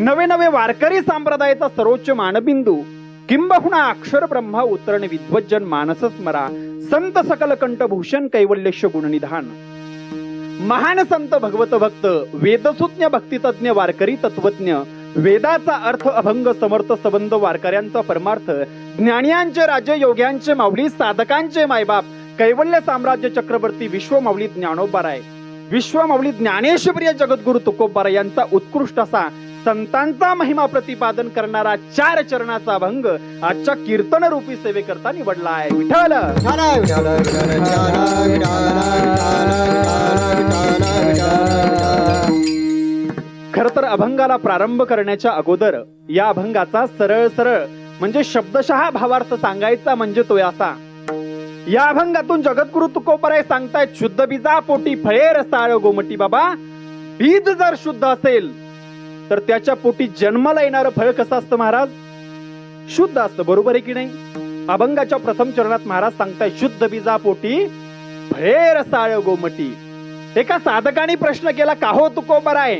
नवे नवे वारकरी संप्रदायाचा सर्वोच्च मानबिंदू किंबहुना अक्षर ब्रह्मा उतरण विद्वज्जन मानस स्मरा संत सकल कंठभूषण कैवल्यश गुणनिधान. महान संत भगवत भक्त वेदसूज्ञ भक्तितज्ञ वारकरी तत्वज्ञ वेदाचा अर्थ अभंग समर्थ संबंध वारकऱ्यांचा परमार्थ ज्ञानियांचे राजे योग्यांचे माऊली साधकांचे मायबाप कैवल्य साम्राज्य चक्रवर्ती विश्वमाऊली ज्ञानोबाराय विश्वमाऊली ज्ञानेश्वरीय जगद्गुरु तुकोबाराय यांचा उत्कृष्ट असा संतांचा महिमा प्रतिपादन करणारा 4 चरणाचा अभंग आजच्या कीर्तन रूपी सेवेकरता निवडला आहे. विठ्ठल खर तर अभंगाला प्रारंभ करण्याच्या अगोदर या अभंगाचा सरळ सरळ म्हणजे शब्दशः भावार्थ सांगायचा म्हणजे तो असा. या अभंगातून जगद्गुरु तुकोबाराय सांगतायत, शुद्ध बीजा पोटी फळे रसाळ गोमटी. बाबा, बीज जर शुद्ध असेल तर त्याच्या पोटी जन्माला येणारं फळ कसं असतं महाराज? शुद्ध असतं. बरोबर आहे की नाही? अभंगाच्या प्रथम चरणात महाराज सांगताय, शुद्ध बीजा पोटी फळे रसाळ गोमटी. एका साधकाने प्रश्न केला, का हो तुकोबाराय,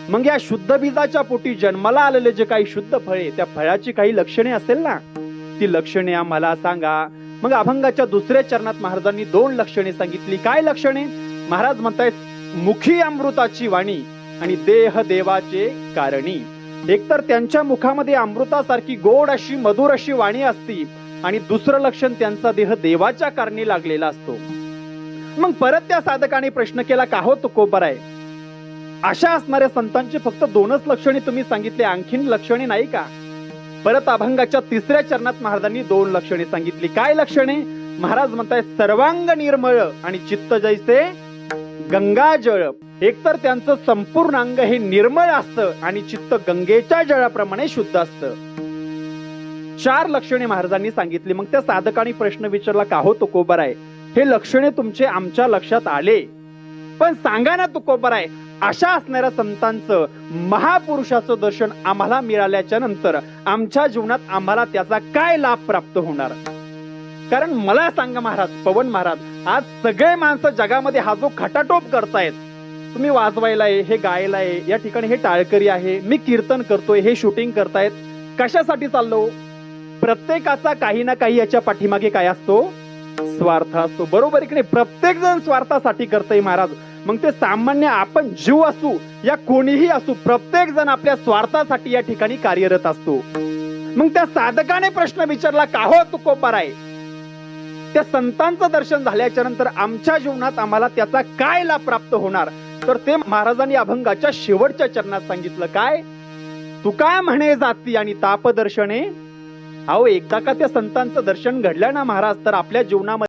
मग या शुद्ध बीजाच्या पोटी जन्माला आलेले जे काही शुद्ध फळे, त्या फळाची काही लक्षणे असेल ना, ती लक्षणे आम्हाला सांगा. मग अभंगाच्या दुसऱ्या चरणात महाराजांनी 2 लक्षणे सांगितली. काय लक्षणे? महाराज म्हणतायत, मुखी अमृताची वाणी आणि देह देवाचे कारणी. एकतर त्यांच्या मुखामध्ये अमृतासारखी गोड अशी मधुर अशी वाणी असती आणि दुसरं लक्षण त्यांचा देह देवाच्या कारणी लागलेला असतो. मग परत त्या साधकाने प्रश्न केला, का हो तुकोबाराय, अशा असणाऱ्या संतांची फक्त 2च लक्षणे तुम्ही सांगितले, आणखीन लक्षणे नाही का? परत अभंगाच्या तिसऱ्या चरणात महाराजांनी 2 लक्षणे सांगितली. काय लक्षणे? महाराज म्हणताय, सर्वांग निर्मळ आणि चित्त जैसे गंगाजळ. एकतर त्यांचं संपूर्ण अंग हे निर्मळ असतं आणि चित्त गंगेच्या जळाप्रमाणे शुद्ध असतं. 4 लक्षणे महाराजांनी सांगितली. मग त्या साधकाने प्रश्न विचारला, का हो तुकोबाराय, हे लक्षणे तुमचे आमच्या लक्षात आले, पण सांगा ना तुकोबाराय, अशा असणाऱ्या संतांचं महापुरुषाचं दर्शन आम्हाला मिळाल्याच्या नंतर आमच्या जीवनात आम्हाला त्याचा काय लाभ प्राप्त होणार? कारण मला सांगा महाराज, पवन महाराज, आज सगळे माणसं जगामध्ये हा जो खटाटोप करतायत, तुम्ही वाजवायला आहे, हे गायला आहे, या ठिकाणी हे टाळकरी आहे, मी कीर्तन करतोय, हे शूटिंग करतायत, कशासाठी चाललो? प्रत्येकाचा काही ना काही याच्या पाठीमागे काय असतो? स्वार्थ असतो. बरोबर की नाही? प्रत्येक जण स्वार्थासाठी करतय महाराज. मग ते सामान्य आपण जीव असू या कोणीही असू, प्रत्येक जण आपल्या स्वार्थासाठी या ठिकाणी कार्यरत असतो. मग त्या साधकाने प्रश्न विचारला, का हो तुकोबाराय, त्या संतांचं दर्शन झाल्याच्या नंतर आमच्या जीवनात आम्हाला त्याचा काय लाभ प्राप्त होणार? तर ते महाराजांनी अभंगाच्या शेवटच्या चरणात सांगितलं. काय? तुका म्हणे जाती आणि तापदर्शने. अहो, एकदा का त्या संतांचं दर्शन घडलं ना महाराज, तर आपल्या जीवनामध्ये